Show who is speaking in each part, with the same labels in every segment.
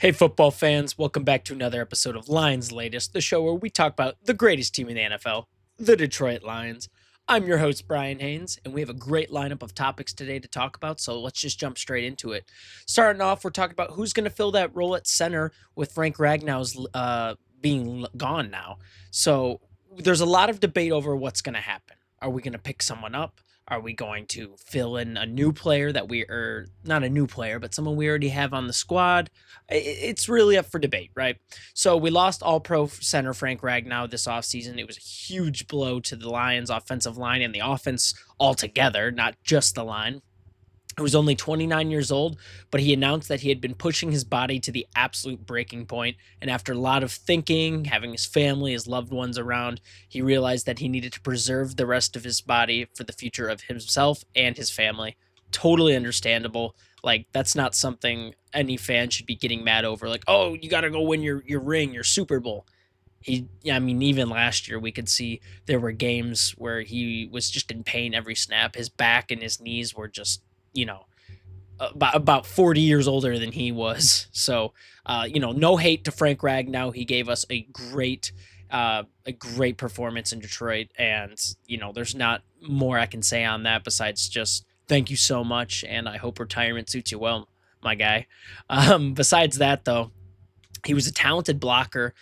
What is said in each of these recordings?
Speaker 1: Hey, football fans, welcome back to another episode of Lions Latest, the show where we talk about the greatest team in the NFL, the Detroit Lions. I'm your host, Bryan Hanes, and we have a great lineup of topics today to talk about, so let's just jump straight into it. Starting off, we're talking about who's going to fill that role at center with Frank Ragnow's being gone now. So there's a lot of debate over what's going to happen. Are we going to pick someone up? Are we going to fill in a new player that we are not a new player, but someone we already have on the squad? It's really up for debate, right? So we lost all pro center Frank Ragnow this offseason. It was a huge blow to the Lions offensive line and the offense altogether, not just the line. He was only 29 years old, but he announced that he had been pushing his body to the absolute breaking point. And after a lot of thinking, having his family, his loved ones around, he realized that he needed to preserve the rest of his body for the future of himself and his family. Totally understandable. Like, that's not something any fan should be getting mad over. Like, oh, you got to go win your ring, your Super Bowl. I mean, even last year, we could see there were games where he was just in pain every snap. His back and his knees were just, you know, about 40 years older than he was. So, no hate to Frank Ragnow. He gave us a great performance in Detroit. And, there's not more I can say on that besides just thank you so much. And I hope retirement suits you well, my guy. Besides that, though, he was a talented blocker,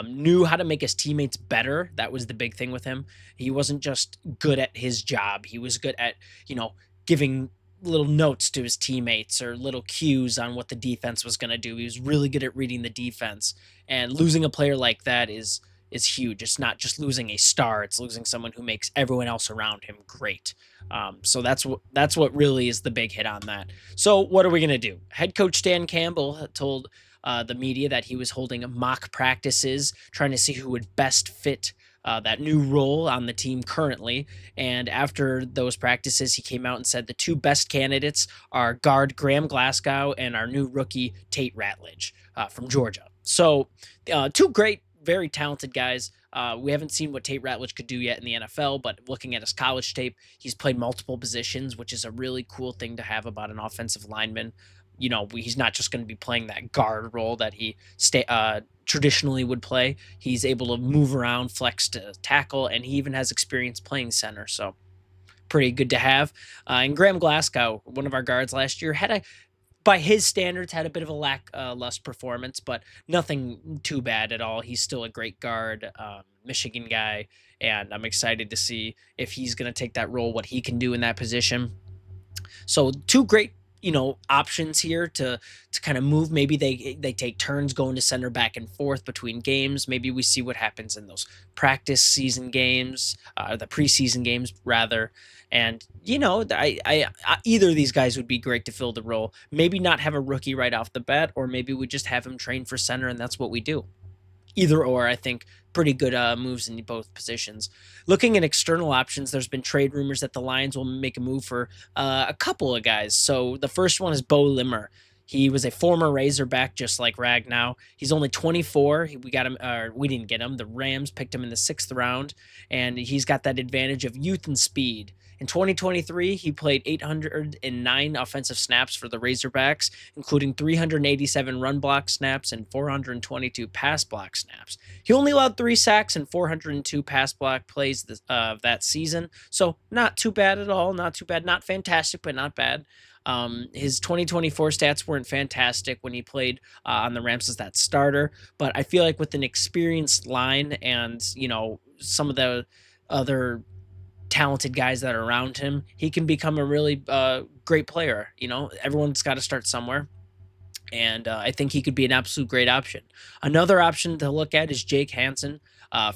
Speaker 1: knew how to make his teammates better. That was the big thing with him. He wasn't just good at his job. He was good at, giving little notes to his teammates or little cues on what the defense was going to do. He was really good at reading the defense, and losing a player like that is huge. It's not just losing a star; it's losing someone who makes everyone else around him great. So that's what really is the big hit on that. So what are we going to do? Head coach Dan Campbell told the media that he was holding mock practices, trying to see who would best fit that new role on the team currently. And after those practices, he came out and said the two best candidates are guard Graham Glasgow and our new rookie Tate Ratledge from Georgia. So two great, very talented guys. We haven't seen what Tate Ratledge could do yet in the NFL, but looking at his college tape, he's played multiple positions, which is a really cool thing to have about an offensive lineman. He's not just going to be playing that guard role that he traditionally would play. He's able to move around, flex to tackle, and he even has experience playing center. So pretty good to have. And Graham Glasgow, one of our guards last year, by his standards, had a bit of a lackluster performance, but nothing too bad at all. He's still a great guard, Michigan guy, and I'm excited to see if he's going to take that role, what he can do in that position. So two great options here to kind of move. Maybe they take turns going to center back and forth between games. Maybe we see what happens in those practice season games, the preseason games rather. And either of these guys would be great to fill the role. Maybe not have a rookie right off the bat, or maybe we just have him train for center and that's what we do. Either or, I think pretty good moves in both positions. Looking at external options, there's been trade rumors that the Lions will make a move for a couple of guys. So the first one is Bo Limmer. He was a former Razorback, just like Ragnow. He's only 24. We got him, or we didn't get him. The Rams picked him in the 6th round, and he's got that advantage of youth and speed. In 2023, he played 809 offensive snaps for the Razorbacks, including 387 run block snaps and 422 pass block snaps. He only allowed 3 sacks and 402 pass block plays that season, so not too bad at all. Not too bad. Not fantastic, but not bad. His 2024 stats weren't fantastic when he played on the Rams as that starter, but I feel like with an experienced line and, some of the other talented guys that are around him, he can become a really great player. Everyone's got to start somewhere. And I think he could be an absolute great option. Another option to look at is Jake Hansen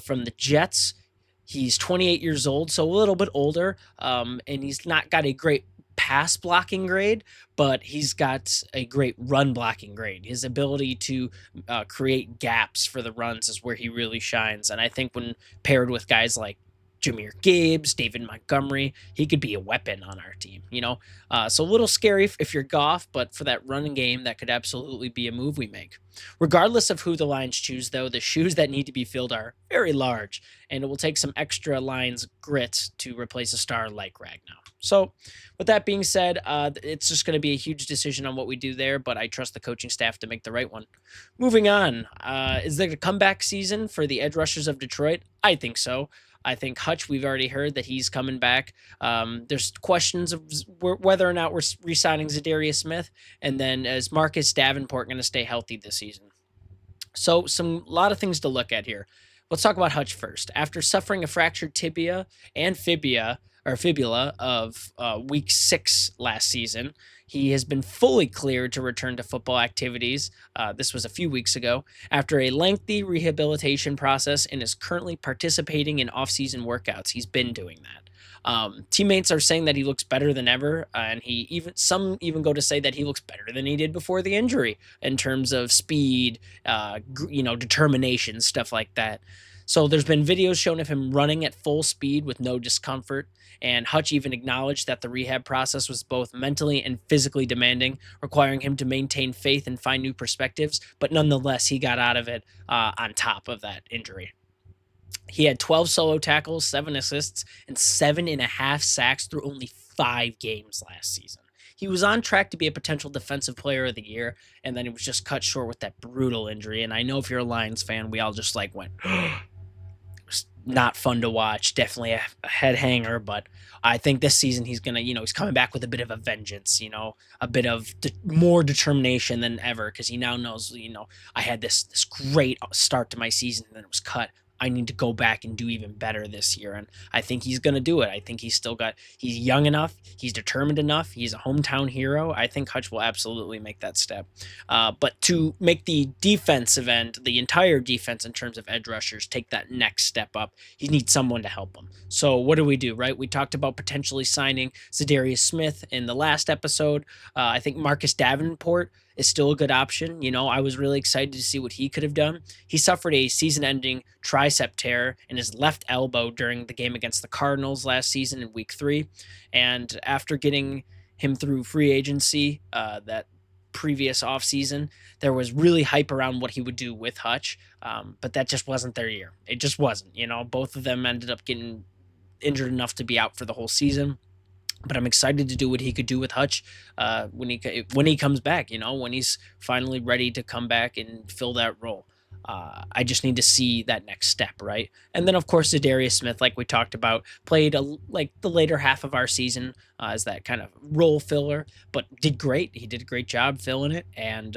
Speaker 1: from the Jets. He's 28 years old, so a little bit older, and he's not got a great pass blocking grade, but he's got a great run blocking grade. His ability to create gaps for the runs is where he really shines. And I think when paired with guys like Jahmyr Gibbs, David Montgomery, he could be a weapon on our team, So a little scary if you're Goff, but for that running game, that could absolutely be a move we make. Regardless of who the Lions choose, though, the shoes that need to be filled are very large, and it will take some extra Lions grit to replace a star like Ragnow. So, with that being said, it's just going to be a huge decision on what we do there, but I trust the coaching staff to make the right one. Moving on, is there a comeback season for the edge rushers of Detroit? I think so. I think Hutch, we've already heard that he's coming back. There's questions of whether or not we're re signing Zadarius Smith. And then is Marcus Davenport going to stay healthy this season? So, some lot of things to look at here. Let's talk about Hutch first. After suffering a fractured tibia and fibula of week 6 last season, he has been fully cleared to return to football activities. This was a few weeks ago after a lengthy rehabilitation process and is currently participating in off-season workouts. He's been doing that. Teammates are saying that he looks better than ever, and some even go to say that he looks better than he did before the injury in terms of speed, determination, stuff like that. So there's been videos shown of him running at full speed with no discomfort. And Hutch even acknowledged that the rehab process was both mentally and physically demanding, requiring him to maintain faith and find new perspectives. But nonetheless, he got out of it on top of that injury. He had 12 solo tackles, 7 assists, and 7.5 sacks through only 5 games last season. He was on track to be a potential defensive player of the year, and then he was just cut short with that brutal injury. And I know if you're a Lions fan, we all just like went, it was not fun to watch. Definitely a head hanger, but I think this season he's gonna, he's coming back with a bit of a vengeance, a bit of more determination than ever because he now knows, I had this great start to my season and then it was cut. I need to go back and do even better this year. And I think he's going to do it. I think he's young enough. He's determined enough. He's a hometown hero. I think Hutch will absolutely make that step. But to make the defensive end, the entire defense in terms of edge rushers, take that next step up, he needs someone to help him. So what do, right? We talked about potentially signing Zadarius Smith in the last episode. I think Marcus Davenport is still a good option. I was really excited to see what he could have done. He suffered a season-ending tricep tear in his left elbow during the game against the Cardinals last season in week 3. And after getting him through free agency that previous offseason, there was really hype around what he would do with Hutch, but that just wasn't their year. It just wasn't. Both of them ended up getting injured enough to be out for the whole season. But I'm excited to do what he could do with Hutch when he comes back. When he's finally ready to come back and fill that role. I just need to see that next step, right? And then, of course, Zadarius Smith, like we talked about, played like the later half of our season as that kind of role filler, but did great. He did a great job filling it, and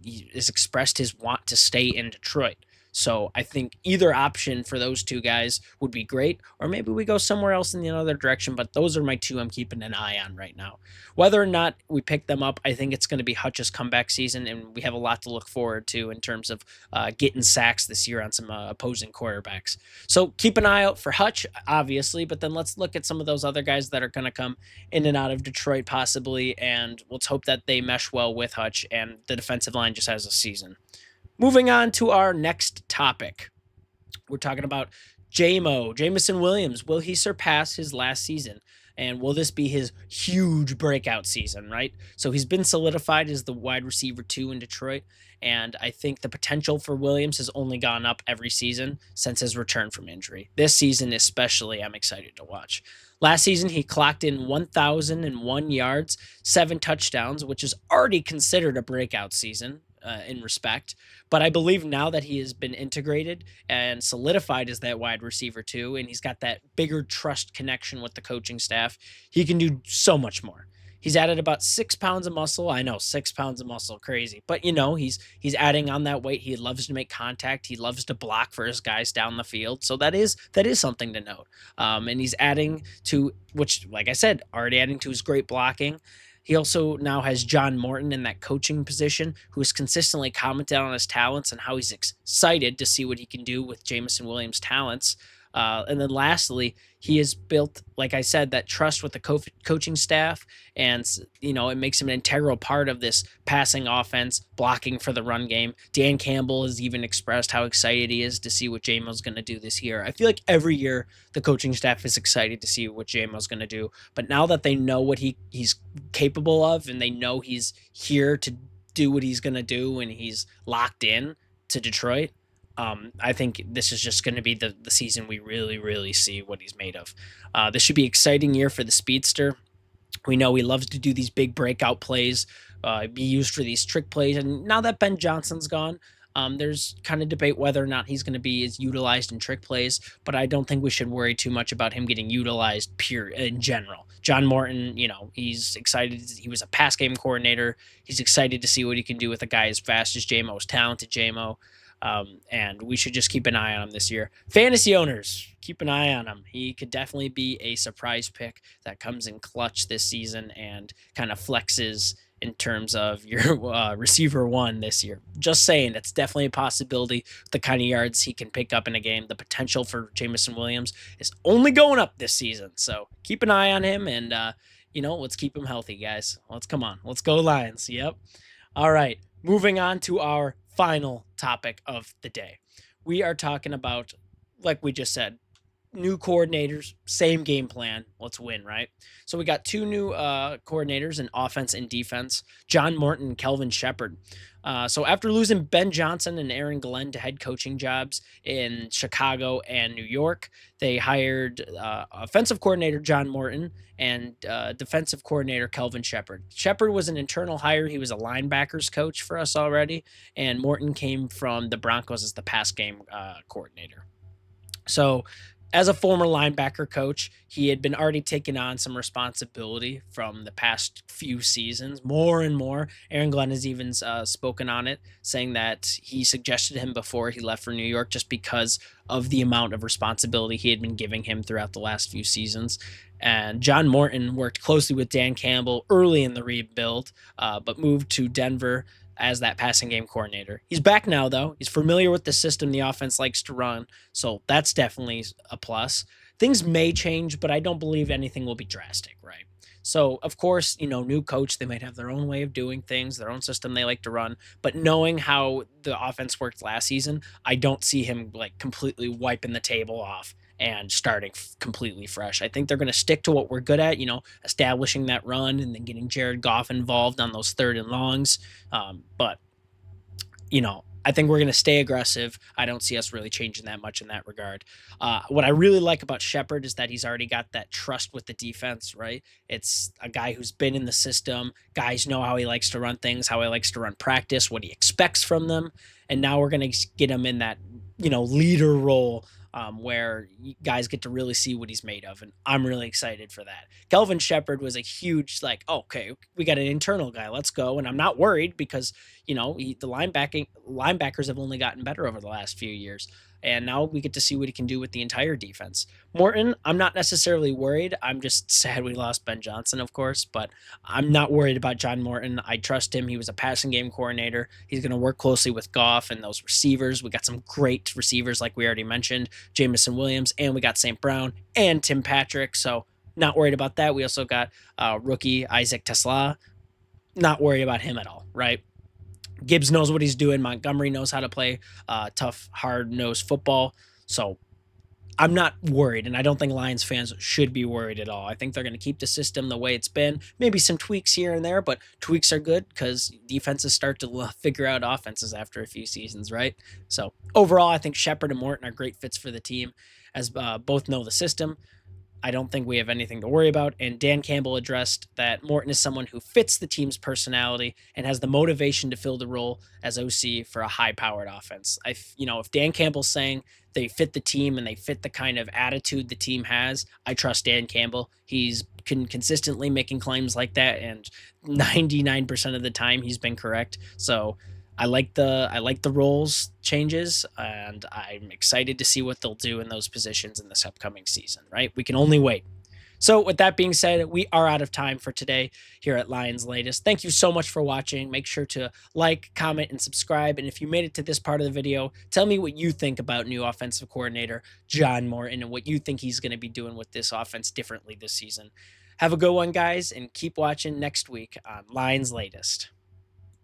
Speaker 1: he has expressed his want to stay in Detroit. So I think either option for those two guys would be great, or maybe we go somewhere else in the other direction. But those are my two I'm keeping an eye on right now. Whether or not we pick them up, I think it's going to be Hutch's comeback season, and we have a lot to look forward to in terms of getting sacks this year on some opposing quarterbacks. So keep an eye out for Hutch, obviously, but then let's look at some of those other guys that are going to come in and out of Detroit possibly, and let's hope that they mesh well with Hutch and the defensive line just has a season. Moving on to our next topic. We're talking about Jameson Williams. Will he surpass his last season? And will this be his huge breakout season, right? So he's been solidified as the wide receiver 2 in Detroit. And I think the potential for Williams has only gone up every season since his return from injury. This season especially, I'm excited to watch. Last season, he clocked in 1,001 yards, 7 touchdowns, which is already considered a breakout season. In respect, but I believe now that he has been integrated and solidified as that wide receiver 2, and he's got that bigger trust connection with the coaching staff, he can do so much more. He's added about 6 pounds of muscle. I know 6 pounds of muscle, crazy, but he's adding on that weight. He loves to make contact. He loves to block for his guys down the field. So that is something to note. And he's adding to, which, like I said, already adding to his great blocking. He also now has John Morton in that coaching position, who has consistently commented on his talents and how he's excited to see what he can do with Jameson Williams' talents. And then lastly, he has built, like I said, that trust with the coaching staff. And, it makes him an integral part of this passing offense, blocking for the run game. Dan Campbell has even expressed how excited he is to see what Jamo's going to do this year. I feel like every year the coaching staff is excited to see what Jamo's going to do. But now that they know what he's capable of and they know he's here to do what he's going to do and he's locked in to Detroit, I think this is just going to be the season we really, really see what he's made of. This should be an exciting year for the speedster. We know he loves to do these big breakout plays, be used for these trick plays. And now that Ben Johnson's gone, there's kind of debate whether or not he's going to be as utilized in trick plays. But I don't think we should worry too much about him getting utilized pure in general. John Morton, he's excited. He was a pass game coordinator. He's excited to see what he can do with a guy as fast as JMO, as talented JMO. And we should just keep an eye on him this year. Fantasy owners, keep an eye on him. He could definitely be a surprise pick that comes in clutch this season and kind of flexes in terms of your receiver one this year. Just saying, it's definitely a possibility. The kind of yards he can pick up in a game, the potential for Jameson Williams is only going up this season. So keep an eye on him, and let's keep him healthy, guys. Let's go Lions. Yep. All right, moving on to our final topic of the day. We are talking about, like we just said, new coordinators, same game plan. Let's win, right? So we got two new coordinators in offense and defense, John Morton and Kelvin Shepard. So after losing Ben Johnson and Aaron Glenn to head coaching jobs in Chicago and New York, they hired offensive coordinator John Morton and defensive coordinator Kelvin Shepard. Shepard was an internal hire. He was a linebackers coach for us already, and Morton came from the Broncos as the pass game coordinator. So as a former linebacker coach, he had been already taking on some responsibility from the past few seasons, more and more. Aaron Glenn has even spoken on it, saying that he suggested him before he left for New York just because of the amount of responsibility he had been giving him throughout the last few seasons. And John Morton worked closely with Dan Campbell early in the rebuild, but moved to Denver as that passing game coordinator. He's back now, though. He's familiar with the system the offense likes to run, so that's definitely a plus. Things may change, but I don't believe anything will be drastic, right? So, of course, new coach, they might have their own way of doing things, their own system they like to run, but knowing how the offense worked last season, I don't see him like completely wiping the table off and starting completely fresh. I think they're going to stick to what we're good at, establishing that run and then getting Jared Goff involved on those third and longs. But I think we're going to stay aggressive. I don't see us really changing that much in that regard. What I really like about Shepard is that he's already got that trust with the defense, right? It's a guy who's been in the system. Guys know how he likes to run things, how he likes to run practice, what he expects from them. And now we're going to get him in that, leader role where guys get to really see what he's made of. And I'm really excited for that. Kelvin Shepard was a huge, okay, we got an internal guy. Let's go. And I'm not worried because, the linebackers have only gotten better over the last few years. And now we get to see what he can do with the entire defense. Morton, I'm not necessarily worried. I'm just sad we lost Ben Johnson, of course, but I'm not worried about John Morton. I trust him. He was a passing game coordinator. He's going to work closely with Goff and those receivers. We got some great receivers, like we already mentioned, Jameson Williams, and we got St. Brown and Tim Patrick. So not worried about that. We also got rookie Isaac Tesla. Not worried about him at all, right? Gibbs knows what he's doing. Montgomery knows how to play tough, hard-nosed football. So I'm not worried, and I don't think Lions fans should be worried at all. I think they're going to keep the system the way it's been. Maybe some tweaks here and there, but tweaks are good because defenses start to figure out offenses after a few seasons, right? So overall, I think Shepard and Morton are great fits for the team, as both know the system. I don't think we have anything to worry about. And Dan Campbell addressed that Morton is someone who fits the team's personality and has the motivation to fill the role as OC for a high-powered offense. If Dan Campbell's saying they fit the team and they fit the kind of attitude the team has, I trust Dan Campbell. He's consistently making claims like that, and 99% of the time he's been correct. So I like the roles changes, and I'm excited to see what they'll do in those positions in this upcoming season, right? We can only wait. So with that being said, we are out of time for today here at Lions Latest. Thank you so much for watching. Make sure to like, comment, and subscribe. And if you made it to this part of the video, tell me what you think about new offensive coordinator John Morton and what you think he's going to be doing with this offense differently this season. Have a good one, guys, and keep watching next week on Lions Latest.